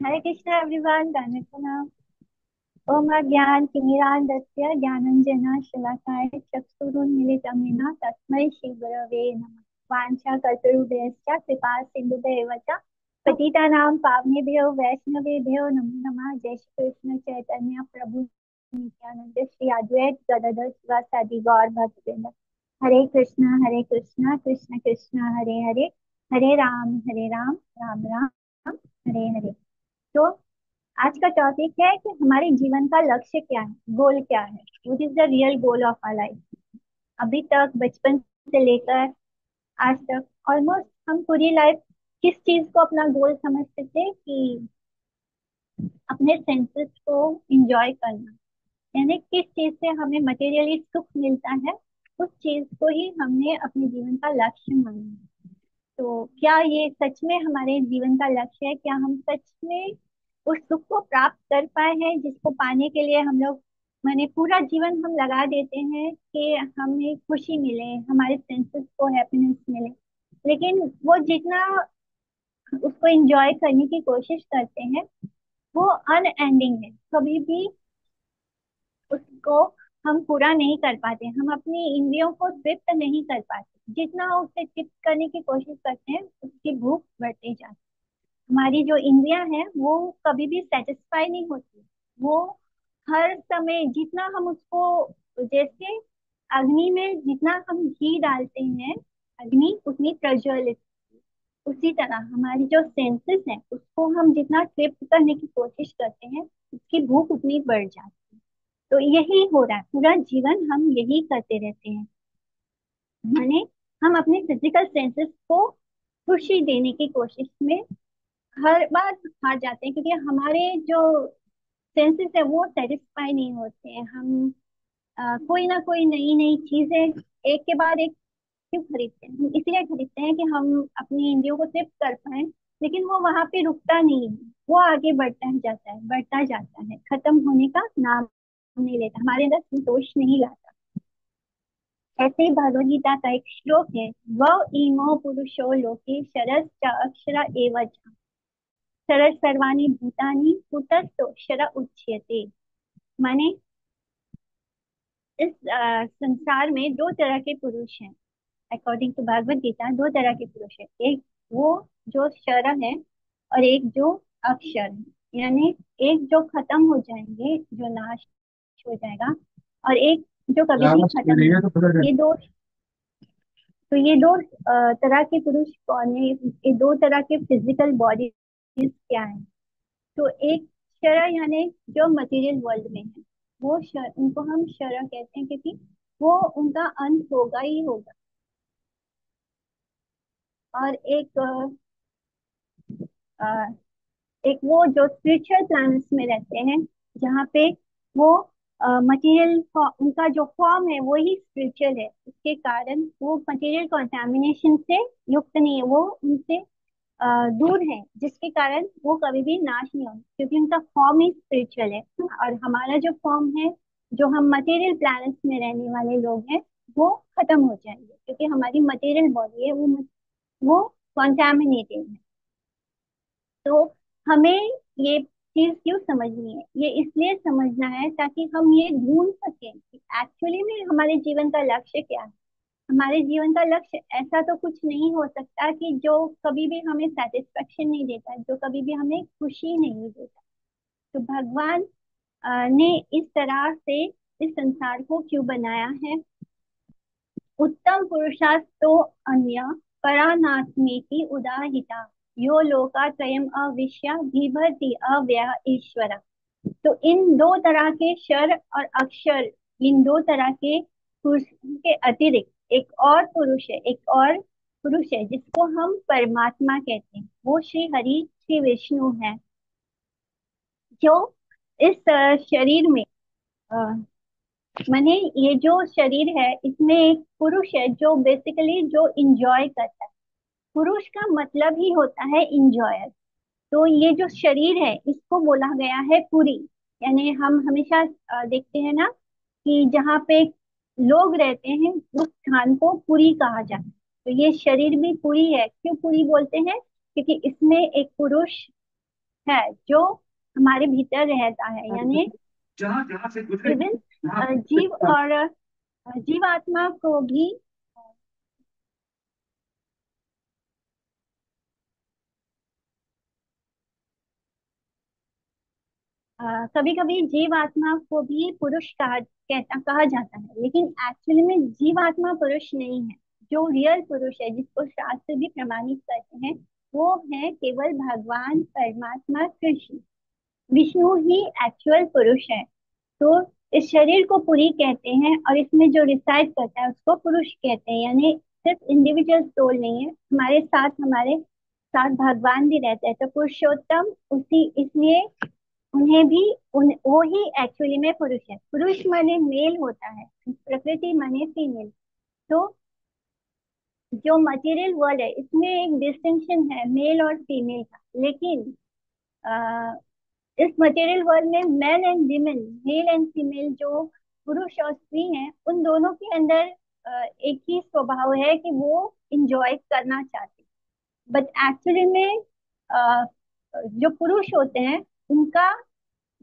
हरे Krishna everyone. गाने का नाम ओम ज्ञान तिमिरान्धस्य ज्ञानंजना शलाकाय चक्षुरुन्मीलितं तस्मै श्री गुरवे नमः। वाञ्छाकल्पतरुभ्यश्च कृपा सिन्धुभ्येव च पतितानां पावनेभ्यो वैष्णवेभ्यो नमो नमः। जय श्री कृष्ण चैतन्य प्रभु नित्यानंद श्री अद्वैत गदाधर शिवासादि गौर भक्तवृंद। हरे कृष्णा कृष्ण कृष्ण हरे हरे, हरे राम राम राम हरे हरे। तो आज का टॉपिक है कि हमारे जीवन का लक्ष्य क्या है, गोल क्या है। What is the real goal of our life. अभी तक बचपन से लेकर आज तक ऑलमोस्ट हम पूरी लाइफ किस चीज को अपना गोल समझते थे कि अपने सेंसेस को एंजॉय करना, यानी किस चीज से हमें मटेरियली सुख मिलता है, उस चीज को ही हमने अपने जीवन का लक्ष्य माना। तो क्या ये सच में हमारे जीवन का लक्ष्य है? क्या हम सच में उस सुख को प्राप्त कर पाए हैं जिसको पाने के लिए हम लोग माने पूरा जीवन हम लगा देते हैं कि हमें खुशी मिले, हमारे सेंसेस को हैप्पीनेस मिले, लेकिन वो जितना उसको एंजॉय करने की कोशिश करते हैं वो अनएंडिंग है। कभी भी उसको हम पूरा नहीं कर पाते, हम अपनी इंद्रियों को तृप्त नहीं कर पाते। जितना उसे तृप्त करने की कोशिश करते हैं उसकी भूख बढ़ती जाती है। हमारी जो इंद्रियां हैं वो कभी भी सेटिस्फाई नहीं होती। वो हर समय जितना हम उसको, जैसे अग्नि में जितना हम घी डालते हैं अग्नि उतनी प्रज्वलित, उसी तरह हमारी जो सेंसेस है उसको हम जितना तृप्त करने की कोशिश करते हैं उसकी भूख उतनी बढ़ जाती है। तो यही हो रहा है, पूरा जीवन हम यही करते रहते हैं। माने हम अपने फिजिकल सेंसेस को खुशी देने की कोशिश में हर बार हार जाते हैं, क्योंकि हमारे जो सेंसेस है वो सेटिस्फाई नहीं होते हैं। हम कोई ना कोई नई नई चीजें एक के बाद एक क्यों खरीदते हैं? हम इसलिए खरीदते हैं कि हम अपनी इंद्रियों को तृप्त कर पाए, लेकिन वो वहां पे रुकता नहीं है। वो आगे बढ़ता जाता है, खत्म होने का नाम नहीं लेता, हमारे अंदर संतोष नहीं लाता। ऐसे ही भगवद गीता का एक श्लोक है, व इमो पुरुषो लोके शरश्च अक्षर एव च, शरः सर्वाणि भूतानि कुटस्थोऽक्षर उच्यते। माने इस संसार में दो तरह के पुरुष हैं। अकॉर्डिंग टू भागवत गीता दो तरह के पुरुष है, एक वो जो क्षर है और एक जो अक्षर है। यानी एक जो खत्म हो जाएंगे, जो नाश हो जाएगा, और एक जो कभी भी खत्म नहीं होगा। ये दो, तो ये दो तरह के पुरुष कौन है? ये दो तरह के फिजिकल बॉडीज क्या है? तो एक क्षर यानी जो मटेरियल वर्ल्ड में है, वो क्षर, उनको हम क्षर कहते हैं क्योंकि वो उनका अंत होगा ही होगा। और अ, एक वो जो स्पिरिचुअल प्लैनेट्स में रहते हैं, जहाँ पे वो मटेरियल, उनका जो फॉर्म है वो ही स्पिरिचुअल है, उसके कारण वो मटेरियल कंटामिनेशन से युक्त नहीं है, वो उनसे दूर है, जिसके कारण वो कभी भी नाश नहीं होंगे क्योंकि उनका फॉर्म ही स्पिरिचुअल है। और हमारा जो फॉर्म है, जो हम मटेरियल प्लैनेट्स में रहने वाले लोग हैं, वो खत्म हो जाएंगे क्योंकि हमारी मटेरियल बॉडी है वो कॉन्टेमिनेटेड है। तो हमें ये चीज क्यों समझनी है? ये इसलिए समझना है ताकि हम ये ढूंढ सकें कि एक्चुअली में हमारे जीवन का लक्ष्य क्या है। हमारे जीवन का लक्ष्य ऐसा तो कुछ नहीं हो सकता कि जो कभी भी हमें सेटिस्फेक्शन नहीं देता, जो कभी भी हमें खुशी नहीं देता। तो भगवान ने इस तरह से इस संसार को क्यों बनाया है? उत्तम पुरुषास्तो अन्य परानात्मेति उदाहिता, यो लोकात्रयम् अविश्य बिभर्ति अव्यय ईश्वर। तो इन दो तरह के शर और अक्षर, इन दो तरह के पुरुष के अतिरिक्त एक और पुरुष है, एक और पुरुष है जिसको हम परमात्मा कहते हैं। वो श्री हरि श्री विष्णु है, जो इस शरीर में माने ये जो शरीर है इसमें एक पुरुष है जो बेसिकली जो इंजॉय करता है। पुरुष का मतलब ही होता है इंजॉयर। तो ये जो शरीर है इसको बोला गया है पुरी। यानी हम हमेशा देखते हैं ना कि जहाँ पे लोग रहते हैं उस स्थान को पुरी कहा जाता है। तो ये शरीर भी पूरी है। क्यों पूरी बोलते हैं? क्योंकि इसमें एक पुरुष है जो हमारे भीतर रहता है, यानी जहाँ जहाँ से गुजरे इवन वहाँ जीव और जीवात्मा को भी कभी कभी जीवात्मा को भी पुरुष कहा जाता है, लेकिन एक्चुअली में जीवात्मा पुरुष नहीं है। जो रियल पुरुष है, जिसको शास्त्र भी प्रमाणित करते हैं, वो है केवल भगवान परमात्मा कृष्ण। विष्णु ही एक्चुअल पुरुष है। तो इस शरीर को पुरी कहते हैं, और इसमें जो रिसाइड करता है उसको पुरुष कहते हैं। यानी सिर्फ इंडिविजुअल सोल नहीं है, हमारे साथ भगवान भी रहते हैं। तो पुरुषोत्तम उसी इसलिए उन्हें भी वो ही एक्चुअली में पुरुष है। पुरुष माने मेल होता है, प्रकृति माने फीमेल। तो जो मटेरियल वर्ल्ड है, इसमें एक डिस्टिंक्शन है मेल और फीमेल का। लेकिन इस मटेरियल वर्ल्ड में man and women, male and female, जो पुरुष और स्त्री हैं, उन दोनों के अंदर एक ही स्वभाव है कि वो इंजॉय करना चाहते हैं। बट एक्चुअली में अ, जो पुरुष होते हैं, उनका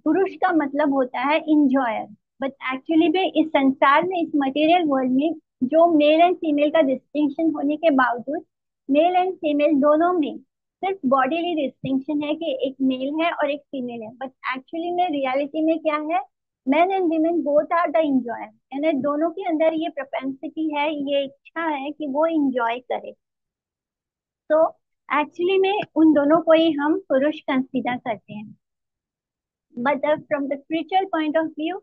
पुरुष का मतलब होता है इंजॉयर। बट एक्चुअली में इस संसार में, इस मटेरियल वर्ल्ड में, जो मेल एंड फीमेल का डिस्टिंक्शन होने के बावजूद, मेल एंड फीमेल दोनों में सिर्फ बॉडीली डिस्टिंक्शन है कि एक मेल है और एक फीमेल है। बट एक्चुअली में रियलिटी में क्या है? Man and women both are the enjoyer, यानी दोनों के अंदर ये प्रोपेंसिटी है, ये इच्छा है कि वो इंजॉय करे। तो एक्चुअली में उन दोनों को ही हम पुरुष कंसीडर करते हैं। But from the spiritual point of view,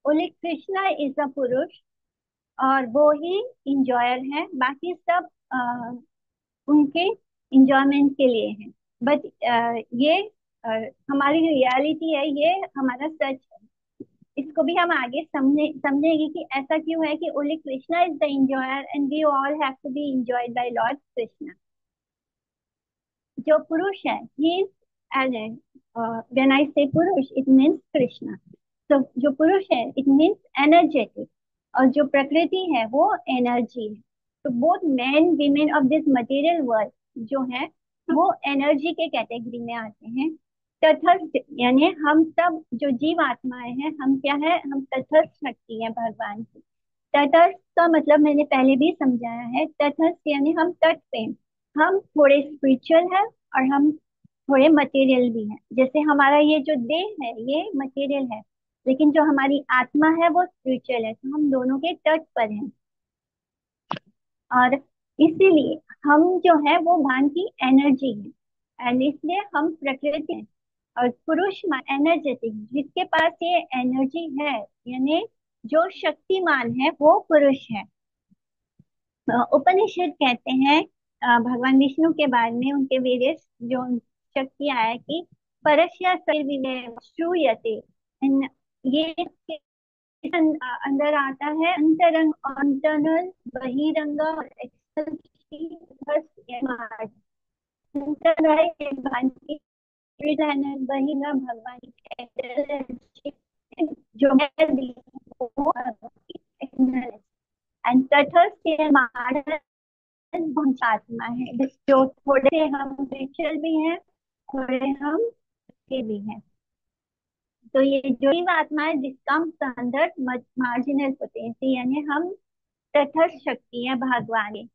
only Krishna is the पुरुष, और वो ही इंजॉयर है। बाकी सब उनके इंजॉयमेंट के लिए है। बट ये हमारी रियलिटी है, ये हमारा सच है। इसको भी हम आगे समझेंगे कि ऐसा क्यों है कि only Krishna is the enjoyer and we all have to be enjoyed by lord Krishna. जो पुरुष है, he is an, when I say पुरुष इट मीन्स कृष्णा। तो जो पुरुष है इट मीन्स एनर्जेटिक, और जो प्रकृति है वो एनर्जी है। तो both man women of this material world जो है, वो एनर्जी के कैटेगरी में आते हैं। तटस्थ यानी हम सब जो जीव आत्माएं हैं, हम क्या है? हम तटस्थ शक्ति है भगवान की। तटस्थ का मतलब मैंने पहले भी समझाया है। तटस्थ यानी हम तट पे हैं। हम थोड़े स्पिरिचुअल है और हम थोड़े मटेरियल भी हैं। जैसे हमारा ये जो देह है ये मटेरियल है, लेकिन जो हमारी आत्मा है वो स्पिरिचुअल है। तो हम दोनों के तट पर हैं, और इसीलिए हम जो है वो भगवान की एनर्जी है, एंड इसलिए हम प्रकृति हैं। और पुरुष एनर्जेटिक, जिसके पास ये एनर्जी है, यानी जो शक्तिमान है, वो पुरुष है। उपनिषद कहते हैं भगवान विष्णु के बारे में, उनके वेरियस जो शक्तियां है, कि परस्या सर्वविदे श्रूयते। And ये इसके अंदर आता है अंतरंग, इंटरनल, बहिरंग और एक्सटर्नल। भगवान की प्रेरणा, बहिरंग भगवान की energy, जो है वो एक्सटर्नल। एंड तटस्थ ये आत्मा है, जो थोड़े हम स्पिरिचुअल भी हैं, थोड़े हम के भी हैं। तो ये जो जीव आत्मा है, जिसका हम संदर्भ मार्जिनल पोटेंसी, यानी हम तटस्थ शक्ति है भगवान की।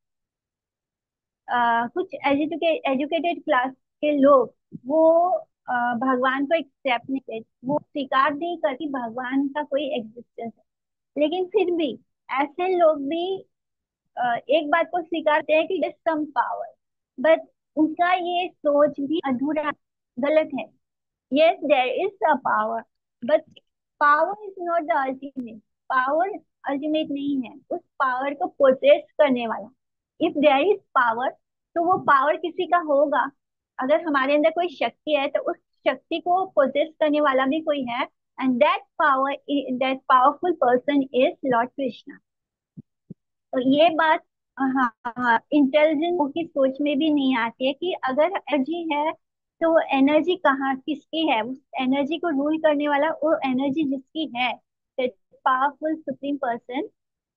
कुछ एजुकेटेड क्लास के लोग, वो भगवान को एक्सेप्ट नहीं करते, वो स्वीकार नहीं करती भगवान का कोई एग्जिस्टेंस है। लेकिन फिर भी ऐसे लोग भी एक बात को स्वीकारते हैं कि सम पावर, बट उनका ये सोच भी अधूरा, गलत है। Yes, there is a power, but power is not the ultimate. Power ultimate नहीं है, उस पावर को पोजेस करने वाला। इफ देयर इज पावर, तो वो पावर किसी का होगा। अगर हमारे अंदर कोई शक्ति है, तो उस शक्ति को पोजेस करने वाला भी कोई है, and that powerful person is Lord Krishna. तो ये बात, हाँ हाँ, इंटेलिजेंट लोगों की सोच में भी नहीं आती है कि अगर एनर्जी है, तो एनर्जी कहाँ किसकी है? उस एनर्जी को रूल करने वाला, वो एनर्जी जिसकी है, पावरफुल सुप्रीम पर्सन,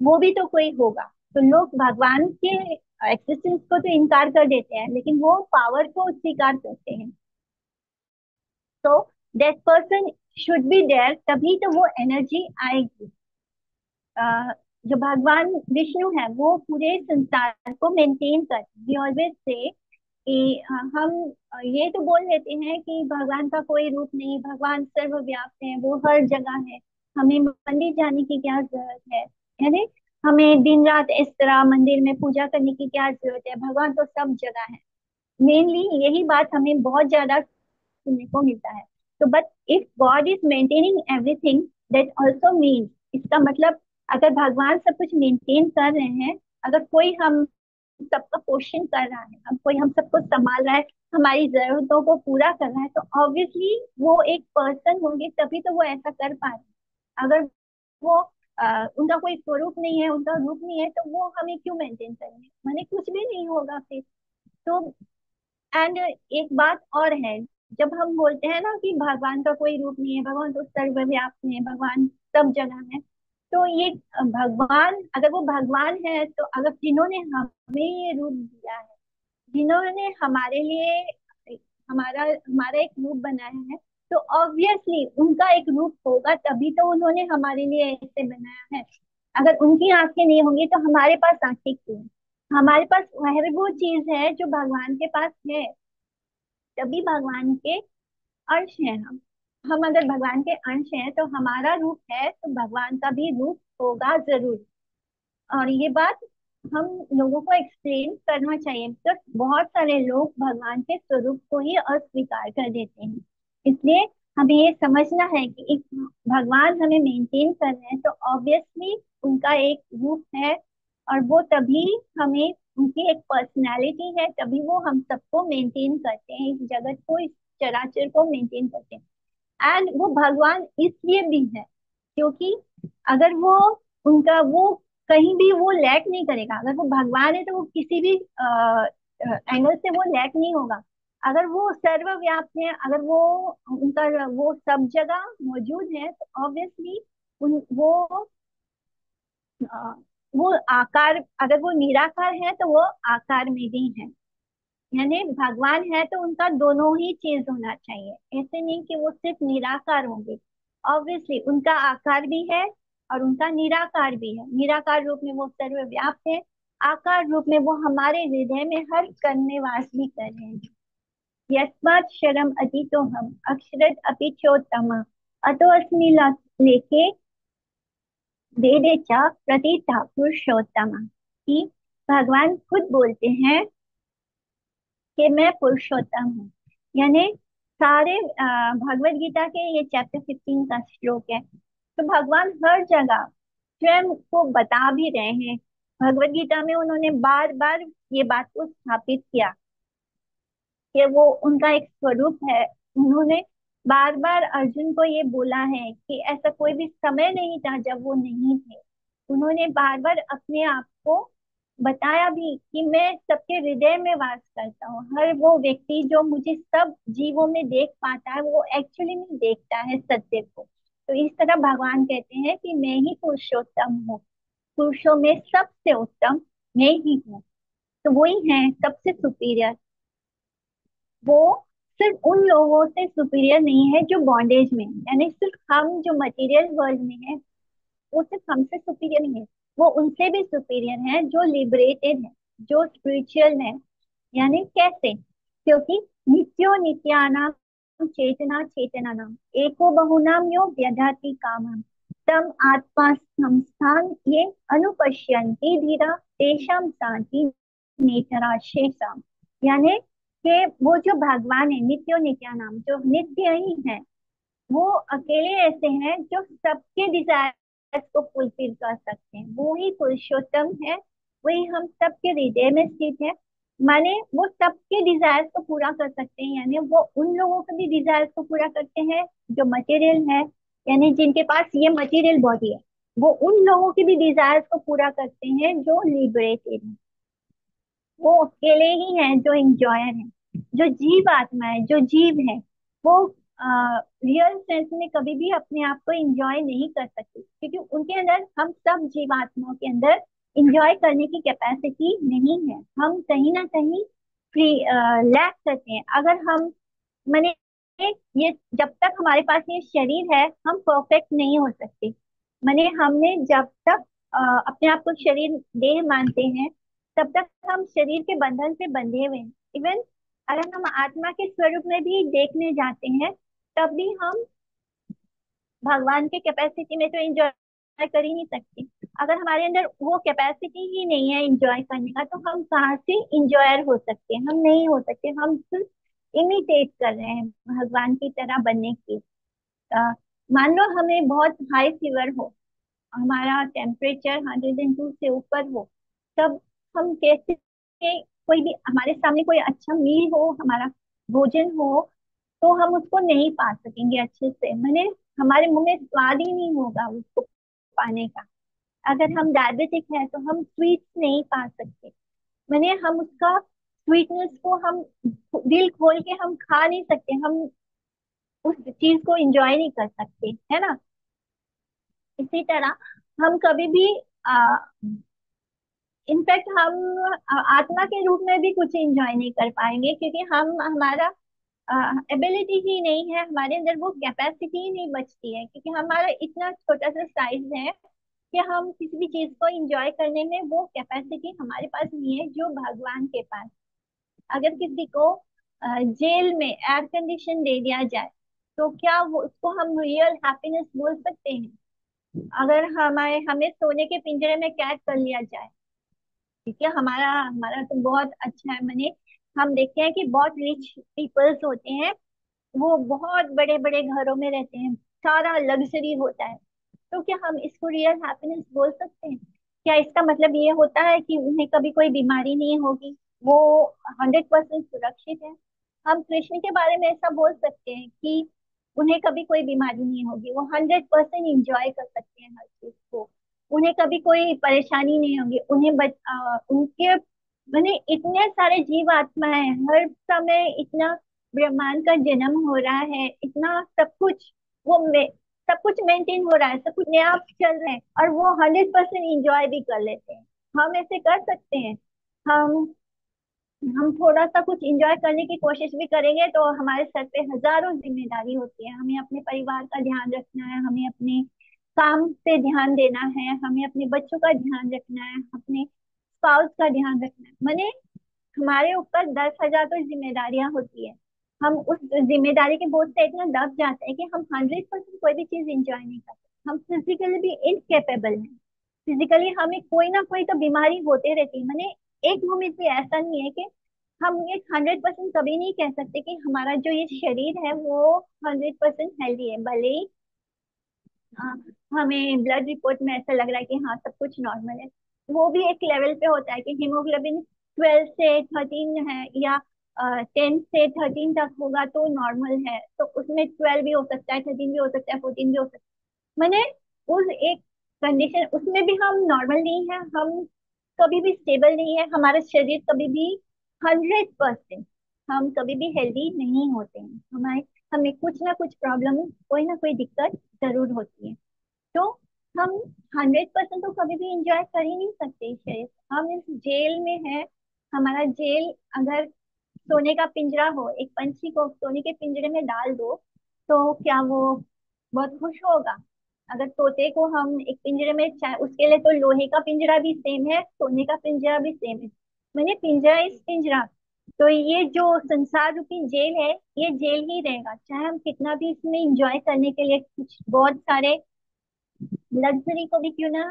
वो भी तो कोई होगा। तो लोग भगवान के एक्सिस्टेंस को तो इनकार कर देते हैं, लेकिन वो पावर को स्वीकार करते हैं। तो that person should be there, तभी तो वो एनर्जी आएगी। जो भगवान विष्णु है वो पूरे संसार को मेंटेन करते हैं। वी ऑलवेज से कि हम ये तो बोल लेते हैं कि भगवान का कोई रूप नहीं, भगवान सर्वव्याप्त है, वो हर जगह है, हमें मंदिर जाने की क्या जरूरत है, यानी हमें दिन रात इस तरह मंदिर में पूजा करने की क्या जरूरत है, भगवान तो सब जगह है। मेनली यही बात हमें बहुत ज्यादा सुनने को मिलता है। तो but if God is maintaining everything, that also means, इसका मतलब अगर भगवान सब कुछ मेंटेन कर रहे हैं, अगर कोई हम सबका पोषण कर रहा है, हम कोई हम सबको संभाल रहा है, हमारी जरूरतों को पूरा कर रहा है, तो ऑब्वियसली वो एक पर्सन होंगे, तभी तो वो ऐसा कर पा रहे हैं। अगर वो उनका कोई स्वरूप नहीं है, उनका रूप नहीं है, तो वो हमें क्यों मेंटेन करेंगे, माने कुछ भी नहीं होगा फिर। तो एंड एक बात और है, जब हम बोलते हैं ना कि भगवान का कोई रूप नहीं है, भगवान तो सर्वव्याप्त है, भगवान सब जगह है, तो ये भगवान, अगर वो भगवान है, तो अगर जिन्होंने हमें ये रूप दिया है, जिन्होंने हमारे लिए हमारा हमारा एक रूप बनाया है, तो ऑब्वियसली उनका एक रूप होगा, तभी तो उन्होंने हमारे लिए ऐसे बनाया है। अगर उनकी आंखें नहीं होंगी तो हमारे पास आंखें क्यों हैं? हमारे पास वह वो चीज है जो भगवान के पास है, तभी भगवान के अंश हैं हम अगर भगवान के अंश हैं तो हमारा रूप है, तो भगवान का भी रूप होगा जरूर। और ये बात हम लोगों को एक्सप्लेन करना चाहिए, तो बहुत सारे लोग भगवान के स्वरूप को ही अस्वीकार कर देते हैं। इसलिए हमें ये समझना है कि एक भगवान हमें मेंटेन कर रहे हैं, तो ऑब्वियसली उनका एक रूप है, और वो तभी हमें, उनकी एक पर्सनैलिटी है, तभी वो हम सबको मेंटेन करते हैं, इस जगत को, इस चराचर को मेंटेन करते हैं। एंड वो भगवान इसलिए भी है क्योंकि अगर वो, उनका वो कहीं भी वो लैक नहीं करेगा। अगर वो भगवान है तो वो किसी भी एंगल से वो लैक नहीं होगा। अगर वो सर्वव्याप्त है, अगर वो उनका वो सब जगह मौजूद है, तो ऑब्वियसली उन अ, वो आकार, अगर वो निराकार है तो वो आकार में भी है। यानी भगवान है तो उनका दोनों ही चीज होना चाहिए, ऐसे नहीं कि वो सिर्फ निराकार होंगे। ऑब्वियसली उनका आकार भी है और उनका निराकार भी है। निराकार रूप में वो सर्वव्याप्त है, आकार रूप में वो हमारे हृदय में हर कण में वास भी कर रहे हैं। यस्मात् शरम अतीतो हम अक्षरत अपि चोत्तम अतो अस्मि लेखे वेदे च प्रतीता पुरुषोत्तम, कि भगवान खुद बोलते हैं कि मैं पुरुषोत्तम हूँ। यानी सारे भगवत गीता के ये चैप्टर 15 का श्लोक है। तो भगवान हर जगह स्वयं को बता भी रहे हैं। भगवत गीता में उन्होंने बार बार ये बात को स्थापित किया कि वो उनका एक स्वरूप है। उन्होंने बार बार अर्जुन को ये बोला है कि ऐसा कोई भी समय नहीं था जब वो नहीं थे। उन्होंने बार बार अपने आप को बताया भी कि मैं सबके हृदय में वास करता हूँ। हर वो व्यक्ति जो मुझे सब जीवों में देख पाता है, वो एक्चुअली में देखता है सत्य को। तो इस तरह भगवान कहते हैं कि मैं ही पुरुषोत्तम हूँ, पुरुषों में सबसे उत्तम मैं ही हूँ। तो वही है सबसे सुपीरियर। वो सिर्फ उन लोगों से सुपीरियर नहीं है जो बॉन्डेज में है, यानी सिर्फ हम जो मटेरियल वर्ल्ड में है, वो सिर्फ हमसे सुपीरियर नहीं है, वो उनसे भी सुपीरियर है जो लिबरेटेड है, जो स्पिरिचुअल है। यानी कैसे? क्योंकि नित्यो नित्यानाम चेतना चेतनानाम एको बहुनाम यो व्यधाति कामम तम आत्मा संस्थान ये अनुपश्यन्ति धीरा तेषां शांति नेतरा शेषाम। यानी कि वो जो भगवान है नित्यो नित्यानाम, जो नित्य ही है, वो अकेले ऐसे हैं जो सबके डिजायर्स को फुलफिल कर सकते हैं। वो ही पुरुषोत्तम है, वही हम सबके हृदय में स्थित है। माने वो सबके डिजायर्स को पूरा कर सकते हैं, यानी वो उन लोगों के भी डिजायर्स को पूरा करते हैं जो मटेरियल है, यानी जिनके पास ये मटेरियल बॉडी है। वो उन लोगों के भी डिजायर्स को पूरा करते हैं जो लिबरेटेड है। वो अकेले ही हैं जो इंजॉयर है। जो जीव आत्मा है, जो जीव है, वो रियल सेंस में कभी भी अपने आप को इंजॉय नहीं कर सकते, क्योंकि उनके अंदर, हम सब जीवात्माओं के अंदर इंजॉय करने की कैपेसिटी नहीं है। हम कहीं ना कहीं फ्री लैक करते हैं। अगर हम मैंने ये जब तक हमारे पास ये शरीर है हम परफेक्ट नहीं हो सकते। मैंने हमने जब तक अपने आप को शरीर देह मानते हैं तब तक हम शरीर के बंधन से बंधे हुए हैं। इवन अगर हम आत्मा के स्वरूप में भी देखने जाते हैं तब भी हम भगवान के कैपेसिटी में तो एंजॉय कर ही नहीं सकते। अगर हमारे अंदर वो कैपेसिटी ही नहीं है एंजॉय करने का तो हम कहाँ से इंजॉयर हो सकते हैं? हम नहीं हो सकते। हम सिर्फ इमिटेट कर रहे हैं भगवान की तरह बनने की। अ, मान लो हमें बहुत हाई फीवर हो, हमारा टेम्परेचर 102 से ऊपर हो, तब हम कैसे कोई भी हमारे सामने कोई अच्छा मील हो, हमारा भोजन हो, तो हम उसको नहीं पा सकेंगे अच्छे से। मैंने हमारे मुंह में स्वाद ही नहीं होगा उसको पाने का। अगर हम डायबिटिक है तो हम स्वीट्स नहीं पा सकते। मैंने हम उसका स्वीटनेस को हम दिल खोल के हम खा नहीं सकते। हम उस चीज को एंजॉय नहीं कर सकते, है ना? इसी तरह हम कभी भी इनफैक्ट हम आत्मा के रूप में भी कुछ एंजॉय नहीं कर पाएंगे क्योंकि हम हमारा एबिलिटी ही नहीं है, हमारे अंदर वो कैपेसिटी ही नहीं बचती है क्योंकि हमारा इतना छोटा सा साइज है कि हम किसी भी चीज को एंजॉय करने में वो कैपेसिटी हमारे पास नहीं है जो भगवान के पास। अगर किसी को जेल में एयर कंडीशन दे दिया जाए तो क्या वो उसको हम रियल हैप्पीनेस बोल सकते हैं? अगर हमारे हमें सोने के पिंजरे में कैद कर लिया जाए, ठीक है, हमारा हमारा तो बहुत अच्छा है। मैंने हम देखते हैं कि बहुत रिच पीपल्स होते हैं, वो बहुत बड़े बड़े घरों में रहते हैं, सारा लग्जरी होता है। तो क्या हम इसको रियल हैप्पीनेस बोल सकते हैं? क्या इसका मतलब ये होता है कि उन्हें कभी कोई बीमारी नहीं होगी, वो 100% सुरक्षित है? हम कृष्ण के बारे में ऐसा बोल सकते हैं कि उन्हें कभी कोई बीमारी नहीं होगी, वो 100% इंजॉय कर सकते हैं हर चीज को, उन्हें कभी कोई परेशानी नहीं होगी, उनके मैंने इतने सारे जीव आत्माएं हैं, हर समय इतना ब्रह्मांड का जन्म हो रहा है, इतना सब कुछ वो सब कुछ मेंटेन हो रहा है, सब कुछ नए आप चल रहे हैं और वो 100% इंजॉय भी कर लेते हैं। हम ऐसे कर सकते हैं? हम हम थोड़ा सा कुछ इंजॉय करने की कोशिश भी करेंगे तो हमारे सर पे हजारों जिम्मेदारी होती है। हमें अपने परिवार का ध्यान रखना है, हमें अपने काम पे ध्यान देना है, हमें अपने बच्चों का ध्यान रखना है, अपने स्पाउस का ध्यान रखना है। मैंने हमारे ऊपर 10,000 तो जिम्मेदारियां होती है। हम उस जिम्मेदारी के बोझ से इतना दब जाते हैं कि हम 100% कोई भी चीज इंजॉय नहीं करते। हम फिजिकली भी इनकेपेबल हैं। फिजिकली हमें कोई ना कोई तो बीमारी होते रहती है। मैंने एक मोमेंट भी ऐसा नहीं है कि हम ये 100% कभी नहीं कह सकते कि हमारा जो ये शरीर है वो 100% हेल्दी है। भले ही हाँ, हमें ब्लड रिपोर्ट में ऐसा लग रहा है कि हाँ सब कुछ नॉर्मल है, वो भी एक लेवल पे होता है कि हीमोग्लोबिन 12 से 13 है या 10 से 13 तक होगा तो नॉर्मल है, तो उसमें 12 भी हो सकता है, 13 भी हो सकता है, 14 भी हो सकता है। मैंने उस एक कंडीशन उसमें भी हम नॉर्मल नहीं है, हम कभी भी स्टेबल नहीं है, हमारा शरीर कभी भी 100%, हम कभी भी हेल्दी नहीं होते हैं। हमारे हमें कुछ ना कुछ प्रॉब्लम, कोई ना कोई दिक्कत जरूर होती है। तो हम 100% तो कभी भी इंजॉय कर ही नहीं सकते शायद। हम इस जेल में है, हमारा जेल अगर सोने का पिंजरा हो, एक पंछी को सोने के पिंजरे में डाल दो तो क्या वो बहुत खुश होगा? अगर तोते को हम एक पिंजरे में उसके लिए तो लोहे का पिंजरा भी सेम है, सोने का पिंजरा भी सेम है। मैंने पिंजरा इस पिंजरा, तो ये जो संसार रूपी जेल है ये जेल ही रहेगा, चाहे हम कितना भी इसमें इंजॉय करने के लिए कुछ बहुत सारे लग्जरी को भी क्यों ना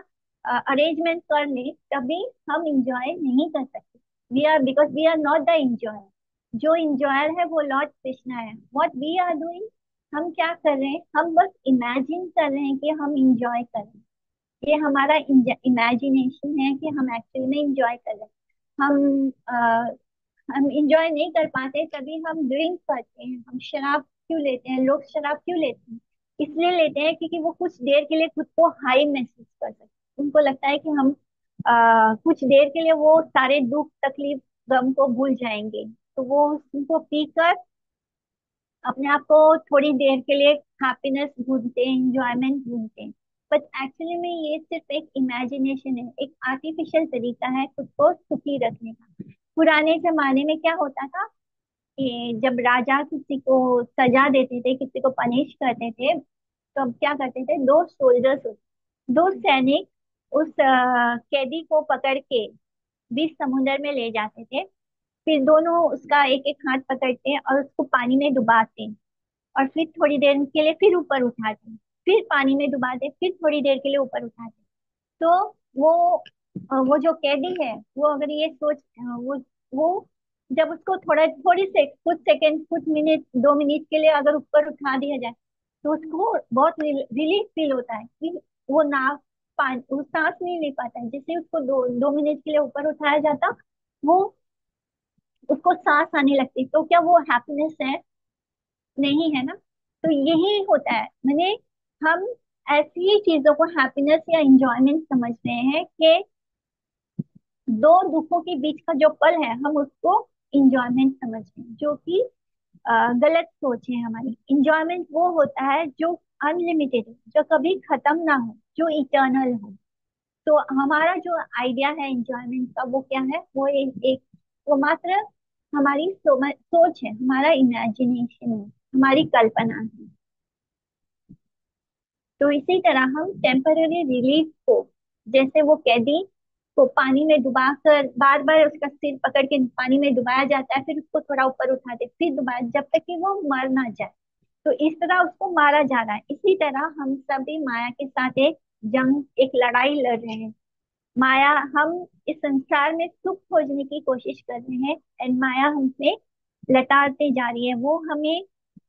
अरेंजमेंट कर ले, तभी हम इंजॉय नहीं कर सकते। We are because we are not the enjoyer. जो इंजॉयर है वो लॉर्ड कृष्णा है। व्हाट वी आर डूइंग, हम क्या कर रहे हैं? हम बस इमेजिन कर रहे हैं कि हम इंजॉय कर रहे हैं। ये हमारा इमेजिनेशन है कि हम एक्चुअली में इंजॉय कर रहे हैं। हम इंजॉय नहीं कर पाते तभी हम ड्रिंक करते हैं, हम शराब क्यों लेते हैं? लोग शराब क्यों लेते हैं? इसलिए लेते हैं क्योंकि वो कुछ देर के लिए खुद को हाई महसूस कर सकते, उनको लगता है कि हम कुछ देर के लिए वो सारे दुख तकलीफ गम को भूल जाएंगे, तो वो उनको पीकर अपने आप को थोड़ी देर के लिए हैप्पीनेस ढूंढते हैं, इंजॉयमेंट ढूंढते हैं। बट एक्चुअली में ये सिर्फ एक इमेजिनेशन है, एक आर्टिफिशियल तरीका है खुद को सुखी रखने का। पुराने जमाने में क्या होता था कि जब राजा किसी को सजा देते थे, किसी को पनिश करते थे, तो अब क्या करते थे, दो सोल्जर्स, दो सैनिक उस कैदी को पकड़ के बीच समुद्र में ले जाते थे। फिर दोनों उसका एक एक हाथ पकड़ते हैं और उसको पानी में डुबाते हैं, और फिर थोड़ी देर के लिए फिर ऊपर उठाते हैं, फिर पानी में डुबाते हैं, फिर थोड़ी देर के लिए ऊपर उठाते हैं। तो वो जो कैदी है, वो अगर ये सोच वो जब उसको थोड़ा थोड़ी से कुछ सेकंड, कुछ मिनट, 2 मिनट के लिए अगर ऊपर उठा दिया जाए, तो उसको बहुत रिलीफ फील होता है कि वो वो सांस नहीं ले पाता है। जैसे उसको 2 मिनट के लिए ऊपर उठाया जाता, वो उसको सांस आने लगती, तो क्या वो हैप्पीनेस है? नहीं है ना। तो यही होता है, मैंने हम ऐसी ही चीजों को हैप्पीनेस या इंजॉयमेंट समझ रहे हैं कि दो दुखों के बीच का जो पल है हम उसको इंजॉयमेंट समझ रहे हैं, जो कि गलत सोच है हमारी। इंजॉयमेंट वो होता है जो अनलिमिटेड है, जो कभी खत्म ना हो, जो इटर्नल हो। तो हमारा जो आइडिया है इंजॉयमेंट का, वो क्या है, वो वो मात्र हमारी सोच है, हमारा इमेजिनेशन है, हमारी कल्पना है। तो इसी तरह हम टेम्पररी रिलीफ को, जैसे वो कैदी को पानी में डुबाकर बार बार उसका सिर पकड़ के पानी में डुबाया जाता है, फिर उसको थोड़ा ऊपर उठाते, फिर डुबाया, जब तक कि वो मर ना जाए। तो इस तरह उसको मारा जा रहा है। इसी तरह हम सभी माया के साथ एक जंग, एक लड़ाई लड़ रहे हैं। माया, हम इस संसार में सुख खोजने की कोशिश कर रहे हैं, एंड माया हमसे लताड़ती जा रही है। वो हमें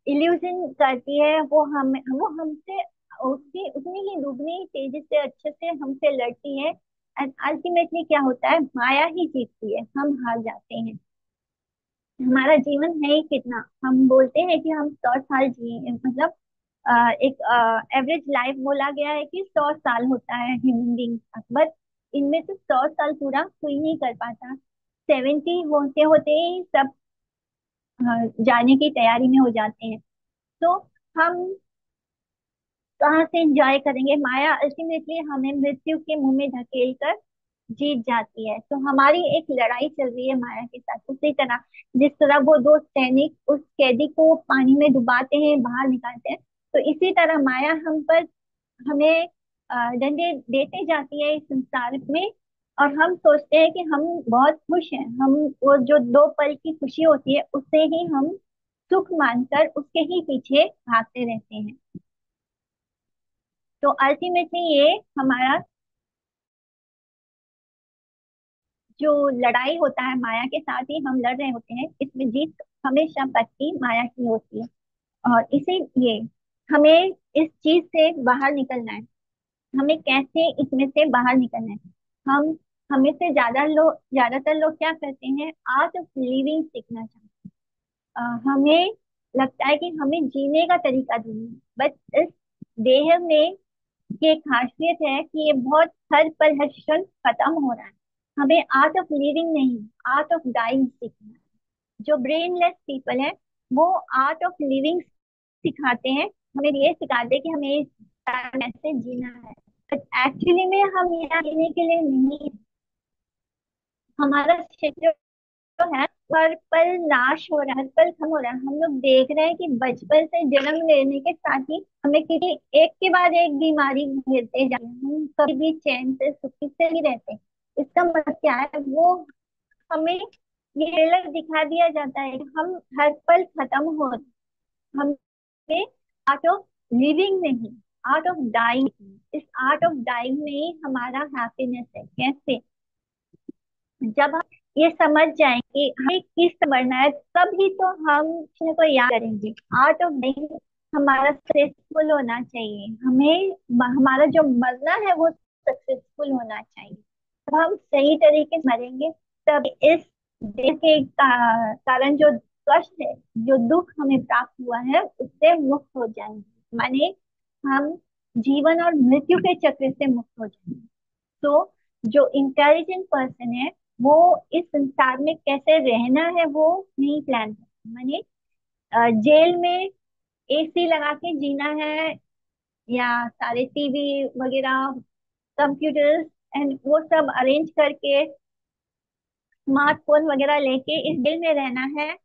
इल्यूजन करती है, वो हमसे उसकी उतनी ही दुगनी तेजी से, अच्छे से हमसे लड़ती है। एंड अल्टीमेटली क्या होता है, माया ही जीतती है, हम हार जाते हैं। हमारा जीवन है ही कितना, हम बोलते हैं कि हम 100 साल जिए, मतलब एक एवरेज लाइफ बोला गया है कि 100 साल होता है ह्यूमन बींग का, बट इनमें से 100 साल पूरा कोई नहीं कर पाता। 70 होते होते ही सब जाने की तैयारी में हो जाते हैं। तो हम कहाँ से एंजॉय करेंगे? माया अल्टीमेटली हमें मृत्यु के मुंह में धकेल कर जीत जाती है। तो हमारी एक लड़ाई चल रही है माया के साथ। उसी तरह जिस तरह वो दो सैनिक उस कैदी को पानी में डुबाते हैं, बाहर निकालते हैं, तो इसी तरह माया हम पर, हमें डंडे देते जाती है इस संसार में। और हम सोचते हैं कि हम बहुत खुश हैं, हम वो जो 2 पल की खुशी होती है उससे ही हम सुख मानकर उसके ही पीछे भागते रहते हैं। तो अल्टीमेटली ये हमारा जो लड़ाई होता है माया के साथ ही हम लड़ रहे होते हैं, इसमें जीत हमेशा पक्की माया की होती है। और इसीलिए हमें इस चीज से बाहर निकलना है। हमें कैसे इसमें से बाहर निकलना है? हम हमें से ज्यादातर लोग क्या करते हैं, आर्ट ऑफ लिविंग सीखना चाहते हैं। हमें लगता है कि हमें जीने का तरीका ढूंढना है, बट इस देह में की एक खासियत है कि ये बहुत हर पल हर क्षण खत्म हो रहा है। हमें आर्ट ऑफ लिविंग नहीं, आर्ट ऑफ डाइंग सीखना है। जो ब्रेनलेस पीपल है, वो आर्ट ऑफ लिविंग सिखाते हैं, हमें ये सिखाते हैं कि हमें इस time ऐसे जीना है। बट एक्चुअली में हम यहाँ जीने के लिए नहीं, हमारा क्षेत्र जो है हर पल नाश हो रहा है, हर पल खत्म हो रहा है। हम लोग देख रहे हैं कि बचपन से जन्म लेने के साथ ही हमें किसी एक के बाद एक बीमारी घेरते जा रही है, हम कभी भी चैन से सुखी से नहीं रहते। इसका मतलब क्या है, वो हमें ये ट्रेलर दिखा दिया जाता है कि हम हर पल खत्म हो रहे हैं। हमें आर्ट ऑफ लिविंग नहीं, आर्ट ऑफ डाइंग, इस आर्ट ऑफ डाइंग में ही हमारा हैप्पीनेस है। कैसे? जब हम ये समझ जाएं कि हमें किस मरना है, तभी तो हम किसी को याद करेंगे। आर्ट ऑफ लिविंग हमारा सक्सेसफुल होना चाहिए, हमें हमारा जो मरना है वो सक्सेसफुल होना चाहिए। जब हम सही तरीके से मरेंगे, तब इस देह के कारण जो कष्ट है, जो दुख हमें प्राप्त हुआ है, उससे मुक्त हो जाएंगे। माने हम जीवन और मृत्यु के चक्र से मुक्त हो जाएंगे। तो जो इंटेलिजेंट पर्सन है, वो इस संसार में कैसे रहना है वो नहीं प्लान करता। माने जेल में एसी लगा के जीना है, या सारे टीवी वगैरह, कंप्यूटर्स एंड वो सब अरेंज करके स्मार्टफोन वगैरह लेके इस दिल में रहना है,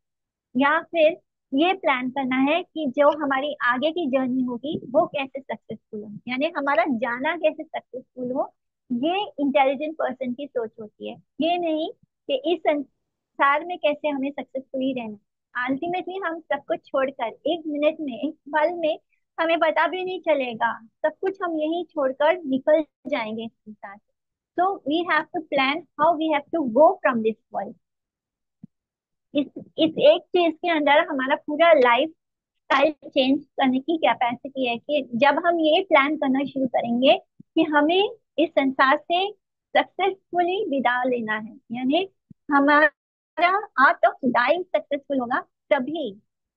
या फिर ये प्लान करना है कि जो हमारी आगे की जर्नी होगी वो कैसे सक्सेसफुल हो, यानी हमारा जाना कैसे सक्सेसफुल हो। ये इंटेलिजेंट पर्सन की सोच होती है, ये नहीं कि इस संसार में कैसे हमें सक्सेसफुली रहना। अल्टीमेटली हम सब कुछ छोड़कर एक मिनट में, एक पल में, हमें पता भी नहीं चलेगा, सब कुछ हम यही छोड़कर निकल जाएंगे इस संसार से। So we have to plan how we have to go from this world. इस इस एक चीज के अंदर हमारा पूरा लाइफ स्टाइल चेंज करने की कैपेसिटी है कि जब हम ये प्लान करना शुरू करेंगे कि हमें इस संसार से सक्सेसफुली विदा लेना है, यानी हमारा आर्ट ऑफ डाइंग सक्सेसफुल होगा, तभी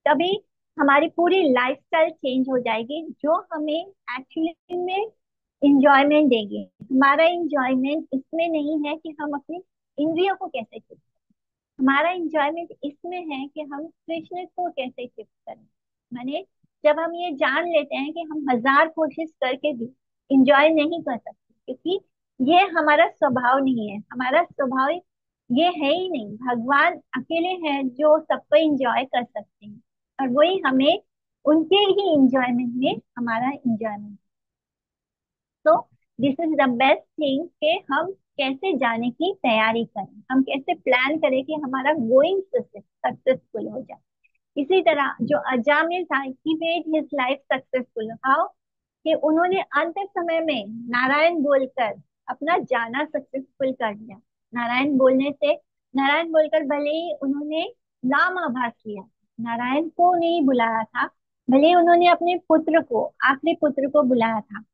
तभी हमारी पूरी लाइफस्टाइल चेंज हो जाएगी, जो हमें एक्चुअली में इंजॉयमेंट देगी। हमारा इंजॉयमेंट इसमें नहीं है कि हम अपनी इंद्रियों को कैसे चुप, हमारा इंजॉयमेंट इसमें है कि हम कृष्ण को कैसे शिफ्ट करें। माने जब हम ये जान लेते हैं कि हम हजार कोशिश करके भी इंजॉय नहीं कर सकते, क्योंकि ये हमारा स्वभाव नहीं है, हमारा स्वभाव ये है ही नहीं। भगवान अकेले हैं जो सबको इंजॉय कर सकते हैं, और वही हमें उनके ही इंजॉयमेंट में हमारा इंजॉयमेंट। तो this is the best thing कि हम कैसे जाने की तैयारी करें, हम कैसे प्लान करें कि हमारा गोइंग सक्सेसफुल हो जाए। इसी तरह जो अजामिल था, he made his life successful how, कि उन्होंने अंत समय में नारायण बोलकर अपना जाना सक्सेसफुल कर लिया। नारायण बोलने से, नारायण बोलकर भले ही उन्होंने नाम आभास लिया, नारायण को नहीं बुलाया था, भले ही उन्होंने अपने पुत्र को, आखिरी पुत्र को बुलाया था।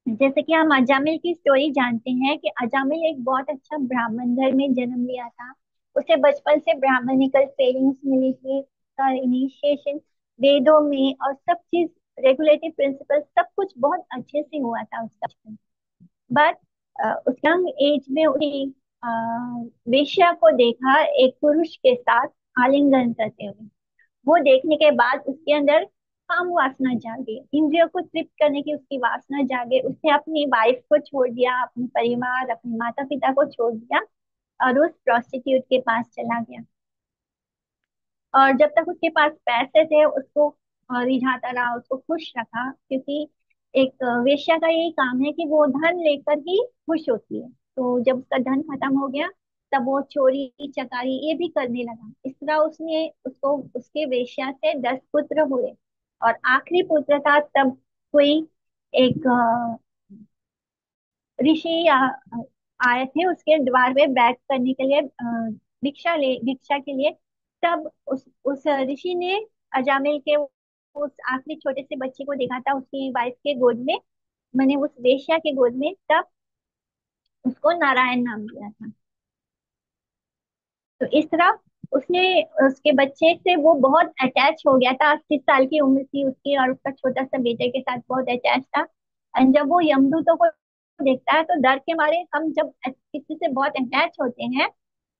जैसे कि हम अजामिल की स्टोरी जानते हैं कि अजामिल एक बहुत अच्छा ब्राह्मण घर में जन्म लिया था। उसे बचपन से ब्राह्मणिकल ट्रेनिंग मिली थी, का इनिशिएशन वेदों में और सब चीज, रेगुलेटिव प्रिंसिपल सब कुछ बहुत अच्छे से हुआ था उसका बचपन। बट उस यंग एज में उन्हें वेश्या को देखा, एक पुरुष के साथ आलिंगन करते हुए। वो देखने के बाद उसके अंदर काम वासना जागे, इंद्रियों को तृप्त करने की उसकी वासना जागे, उसने अपनी वाइफ को छोड़ दिया, अपने परिवार, अपने माता पिता को छोड़ दिया, और उस प्रोस्टिट्यूट के पास चला गया। और जब तक उसके पास पैसे थे उसको रिझाता रहा, उसको खुश रखा, क्योंकि एक वेश्या का यही काम है कि वो धन लेकर ही खुश होती है। तो जब उसका धन खत्म हो गया, तब वो चोरी चकारी ये भी करने लगा। इस तरह उसने उसको, उसके वेश्या से 10 पुत्र हुए, और आखिरी पुत्र था तब कोई एक ऋषि आए थे उसके द्वार पे बैठ करने के लिए, भिक्षा के लिए। तब उस ऋषि ने अजामिल के उस आखिरी छोटे से बच्चे को देखा था उसकी वाइफ के गोद में, मैंने उस वेश्या के गोद में, तब उसको नारायण नाम दिया था। तो इस तरह उसने, उसके बच्चे से वो बहुत अटैच हो गया था, 80 साल की उम्र थी उसकी, और उसका छोटा सा बेटे के साथ बहुत अटैच था। एंड जब वो यमदूतों को देखता है तो डर के मारे, हम जब किसी से बहुत अटैच होते हैं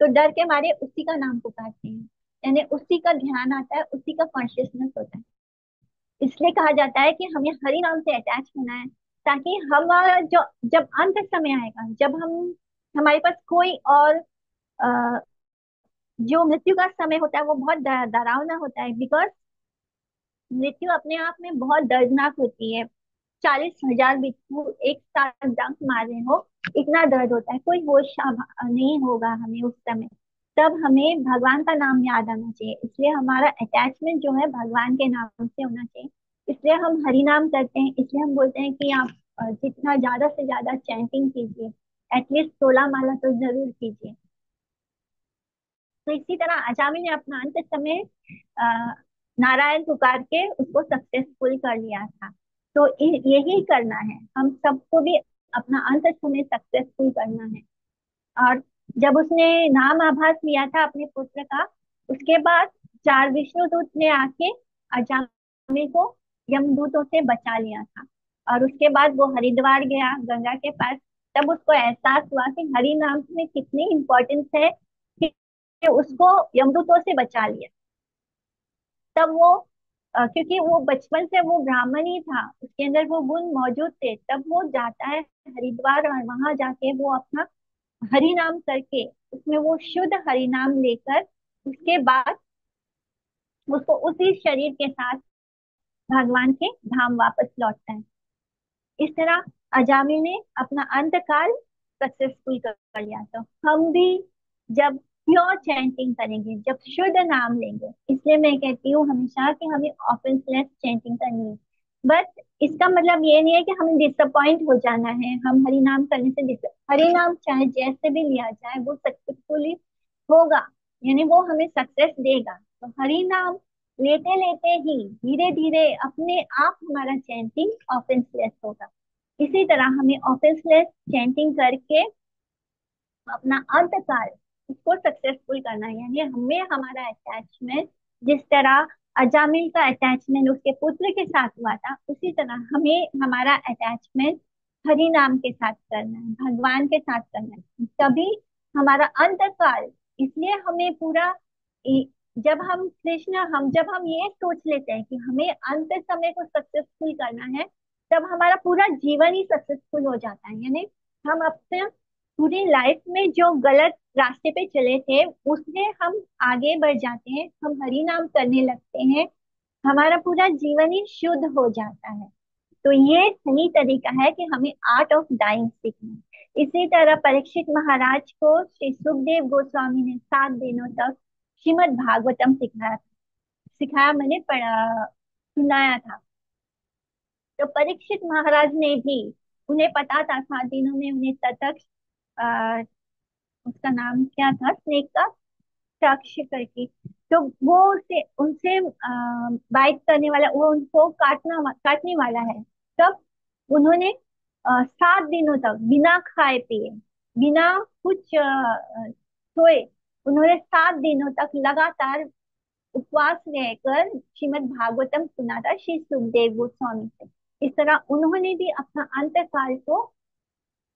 तो डर के मारे उसी का नाम पुकारते हैं, यानी उसी का ध्यान आता है, उसी का कॉन्शियसनेस होता है। इसलिए कहा जाता है कि हमें हरि नाम से अटैच होना है, ताकि हमारा जो, जब अंत समय आएगा, जब हम, हमारे पास कोई और जो मृत्यु का समय होता है वो बहुत डरावना होता है, बिकॉज मृत्यु अपने आप में बहुत दर्दनाक होती है। 40,000 बिच्छू एक साथ डंक मार रहे हो, इतना दर्द होता है, कोई होश नहीं होगा हमें उस समय। तब हमें भगवान का नाम याद आना चाहिए, इसलिए हमारा अटैचमेंट जो है भगवान के नाम से होना चाहिए। इसलिए हम हरि नाम करते हैं, इसलिए हम बोलते हैं कि आप जितना ज्यादा से ज्यादा चैंटिंग कीजिए, एटलीस्ट 16 माला तो जरूर कीजिए। तो इसी तरह अजामिल ने अपना अंत समय अ, नारायण पुकार के उसको सक्सेसफुल कर लिया था। तो यही करना है हम सबको भी, अपना अंत समय सक्सेसफुल करना है। और जब उसने नाम आभास लिया था अपने पुत्र का, उसके बाद 4 विष्णु दूत ने आके अजामिल को यमदूतों से बचा लिया था। और उसके बाद वो हरिद्वार गया गंगा के पास, तब उसको एहसास हुआ कि हरि नाम में कितनी इम्पोर्टेंस है, कि उसको यमदूतों से बचा लिया। तब वो क्योंकि वो बचपन से वो ब्राह्मण ही था, उसके अंदर वो गुण मौजूद थे, तब वो जाता है हरिद्वार और वहां जाके वो अपना हरि नाम करके उसमें वो शुद्ध हरि नाम लेकर उसके बाद उसको उसी शरीर के साथ भगवान के धाम वापस लौटता है। इस तरह अजामिल ने अपना अंतकाल सक्सेसफुल कर लिया। तो हम भी जब प्योर चैंटिंग करेंगे, जब शुद्ध नाम लेंगे, इसलिए मैं कहती हूँ हमेशा कि हमें ऑफेंसलेस चैंटिंग करनी है। बट इसका मतलब ये नहीं है कि हमें डिसअपॉइंट हो जाना है, हम हरि नाम करने से हरि नाम चाहे जैसे भी लिया जाए वो सक्सेसफुली होगा, यानी वो हमें सक्सेस देगा। तो हरि नाम लेते लेते ही धीरे धीरे अपने आप हमारा चैंटिंग ऑफेंसलेस होगा। इसी तरह हमें ऑफेंसलेस चैंटिंग करके अपना अंतकाल उसको सक्सेसफुल करना है, यानी हमें हमारा अटैचमेंट जिस तरह अजामिल का अटैचमेंट उसके पुत्र के साथ हुआ था, उसी तरह हमें हमारा अटैचमेंट हरि नाम के साथ करना है, भगवान के साथ करना है, तभी हमारा अंतकाल। इसलिए हमें पूरा जब हम कृष्ण हम जब हम ये सोच लेते हैं कि हमें अंत समय को सक्सेसफुल करना है, तब हमारा पूरा जीवन ही सक्सेसफुल हो जाता है। यानी हम अपने पूरी लाइफ में जो गलत रास्ते पे चले थे उससे हम आगे बढ़ जाते हैं, हम हरि नाम करने लगते हैं, हमारा पूरा जीवन ही शुद्ध हो जाता है। तो ये सही तरीका है कि हमें आर्ट ऑफ डाइंग सीखना है। इसी तरह परीक्षित महाराज को श्री सुखदेव गोस्वामी ने 7 दिनों तक श्रीमद् भागवतम सिखाया। सिखाया मैंने पढ़ा, सुनाया था। तो परीक्षित महाराज ने भी, उन्हें पता था 7 दिनों में उन्हें ततक उसका नाम क्या था, स्नेक का साक्ष करके, तो वो उसे उनसे बाइट करने वाला, वो उनको काटने वाला है। तब उन्होंने 7 दिनों तक बिना खाए पिए, बिना कुछ सोए, उन्होंने 7 दिनों तक लगातार उपवास रहकर श्रीमद् भागवतम सुना था श्री सुखदेव गोस्वामी से। इस तरह उन्होंने भी अपना अंतकाल को,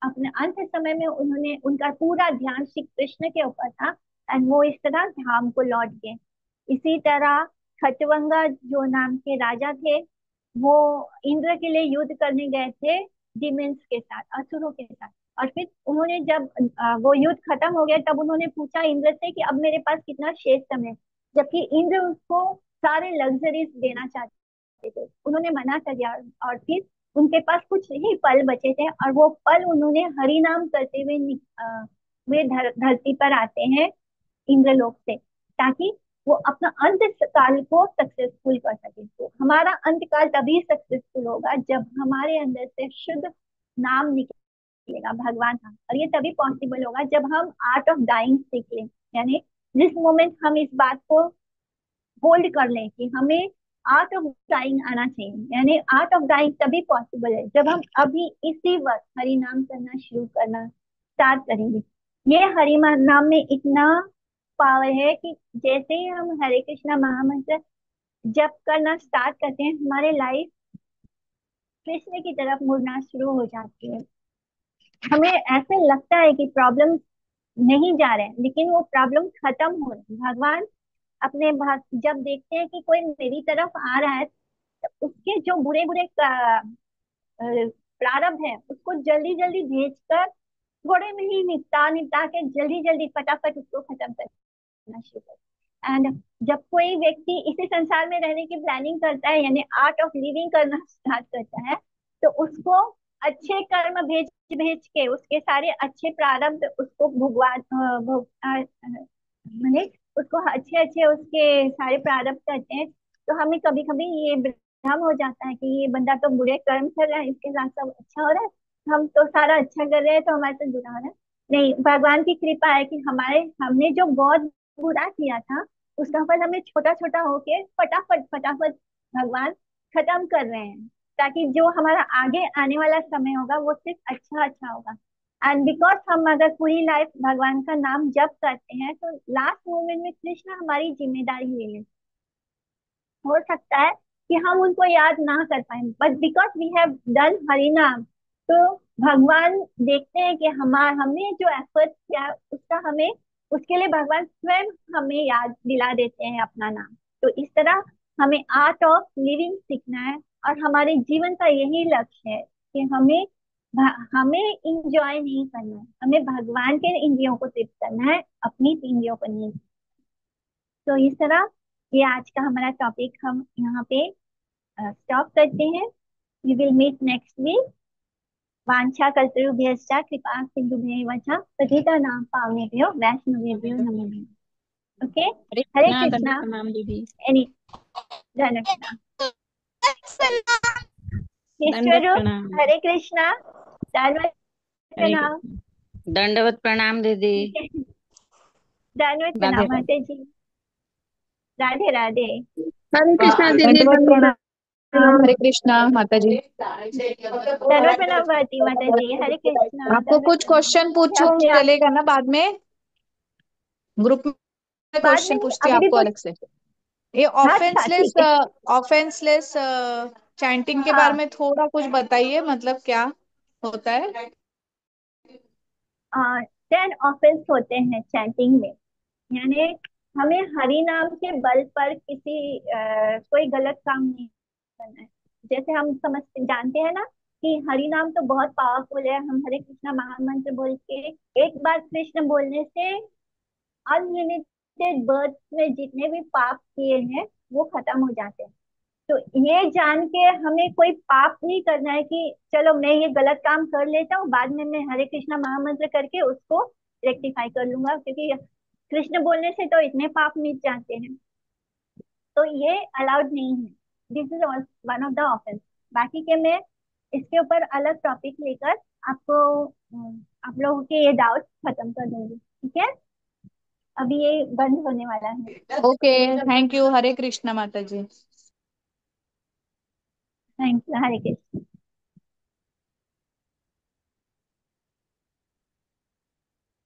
अपने अंत समय में उन्होंने, उनका पूरा ध्यान श्री कृष्ण के ऊपर था, एंड वो इस तरह धाम को लौट गए। इसी तरह खटवंगा जो नाम के राजा थे, वो इंद्र के लिए युद्ध करने गए थे डिमेंस के साथ, असुरों के साथ। और फिर उन्होंने जब वो युद्ध खत्म हो गया, तब उन्होंने पूछा इंद्र से कि अब मेरे पास कितना शेष समय है, जबकि इंद्र उसको सारे लग्जरीज देना चाहते थे, उन्होंने मना कर दिया। और फिर उनके पास कुछ ही पल बचे थे, और वो पल उन्होंने हरि नाम करते हुए वे धरती पर आते हैं इंद्रलोक से, ताकि वो अपना अंत काल को सक्सेसफुल कर सके। तो हमारा अंत काल तभी सक्सेसफुल होगा जब हमारे अंदर से शुद्ध नाम निकलेगा भगवान का, और ये तभी पॉसिबल होगा जब हम आर्ट ऑफ डाइंग सीख लें। यानी जिस मोमेंट हम इस बात को होल्ड कर लें कि हमें आर्ट ऑफ डाइंग आना चाहिए, यानी आर्ट ऑफ डाइंग तभी पॉसिबल है जब हम अभी इसी वक्त हरि नाम करना शुरू करना स्टार्ट करेंगे। ये हरि नाम में इतना पावर है कि जैसे ही हम हरे कृष्णा महामंत्र जप करना स्टार्ट करते हैं, हमारे लाइफ कृष्ण की तरफ मुड़ना शुरू हो जाती है। हमें ऐसे लगता है कि प्रॉब्लम नहीं जा रहे हैं, लेकिन वो प्रॉब्लम खत्म हो रही है। भगवान अपने जब देखते हैं कि कोई मेरी तरफ आ रहा है, तो उसके जो बुरे बुरे प्रारब्ध है उसको जल्दी जल्दी भेजकर थोड़े में ही निपटा निपटा के जल्दी जल्दी फटाफट उसको खत्म करना शुरू कर। एंड जब कोई व्यक्ति इसी संसार में रहने की प्लानिंग करता है, यानी आर्ट ऑफ लिविंग करना स्टार्ट करता है, तो उसको अच्छे कर्म भेज भेज के उसके सारे अच्छे प्रारब्ध उसको माने उसको अच्छे अच्छे उसके सारे प्रारब्ध करते हैं। तो हमें कभी कभी ये भ्रम हो जाता है कि ये बंदा तो बुरे कर्म कर रहा है, इसके साथ सब अच्छा हो रहा है, हम तो सारा अच्छा कर रहे हैं तो हमारे साथ बुरा हो रहा है। नहीं, भगवान की कृपा है कि हमारे हमने जो बहुत बुरा किया था उसका फल हमें छोटा छोटा होके फटाफट फटाफट भगवान खत्म कर रहे हैं, ताकि जो हमारा आगे आने वाला समय होगा वो सिर्फ अच्छा अच्छा होगा। एंड बिकॉज हम अगर पूरी लाइफ भगवान का नाम जप करते हैं, तो लास्ट मोमेंट में कृष्ण हमारी जिम्मेदारी ले लें। हो सकता है कि हम उनको याद ना कर पाए, but because we have done Hari नाम, तो भगवान देखते हैं कि हमने जो एफर्ट किया उसका हमें, उसके लिए भगवान स्वयं हमें याद दिला देते हैं अपना नाम। तो इस तरह हमें आर्ट ऑफ लिविंग सीखना है। और हमारे जीवन का यही लक्ष्य है कि हमें इंजॉय नहीं करना है, हमें भगवान के इंद्रियों को तृप्त करना है, अपनी इंद्रियों को नहीं। तो इस तरह ये आज का हमारा टॉपिक हम यहाँ पे स्टॉप करते हैं। We will meet next week. वांछा कल्पतरुभ्यश्च कृपा सिन्धुभ्येव च पतितानां पावनेभ्यो वैष्णवेभ्यो नमो नमः। ओके। हरे हरे कृष्णा, दंडवत कृष्णा। प्रणाम दीदी। एनी धन्यवाद। ईश्वर दंडवत रूप। प्रणाम। हरे कृष्णा। धन्यवाद। हरे प्रणाम। कृष्णा, दंडवत प्रणाम दीदी। ठीक है। धन्यवाद राधे प्रणाम राधे। माता जी। राधे राधे। हरे कृष्णा दीदी, दंडवत दंडवत प्रणाम। प्रणाम। हरे कृष्णा माता जी। धन्यवाद प्रणाम भारती माता जी। हरे कृष्णा। आपको धन्यवाद कुछ प्रणाम। क्वेश्चन पूछूं, अपने आप चलेगा ना? बाद में ग्रुप में बाद में क्वेश्चन नहीं, पूछती हूँ अभी भी आपको पूछ। अलग से। ये अच्छा ऑफेंसलेस ठीक है। ऑफेंसलेस चैंटिंग के बारे हाँ। में थोड़ा कुछ बताइए, मतलब क्या होता है? 10 ऑफेंस होते हैं चैंटिंग में। यानी हमें हरि नाम के बल पर कोई गलत काम नहीं करना है। जैसे हम समझते जानते हैं ना कि हरि नाम तो बहुत पावरफुल है। हम हरे कृष्णा महामंत्र बोल के एक बार कृष्ण बोलने से अनलिमिटेड बर्थ में जितने भी पाप किए हैं वो खत्म हो जाते हैं। तो ये जान के हमें कोई पाप नहीं करना है कि चलो मैं ये गलत काम कर लेता हूँ, बाद में मैं हरे कृष्णा महामंत्र करके उसको रेक्टिफाई कर लूंगा, क्योंकि कृष्ण बोलने से तो इतने पाप मिट जाते हैं। तो ये अलाउड नहीं है। This is one of the offence. बाकी के मैं इसके ऊपर अलग टॉपिक लेकर आपको आप लोगों के ये डाउट खत्म कर दूंगी। ठीक है। अभी ये बंद होने वाला है। Okay, thank you. Hare Krishna माता जी। Thank you. हरे कृष्ण।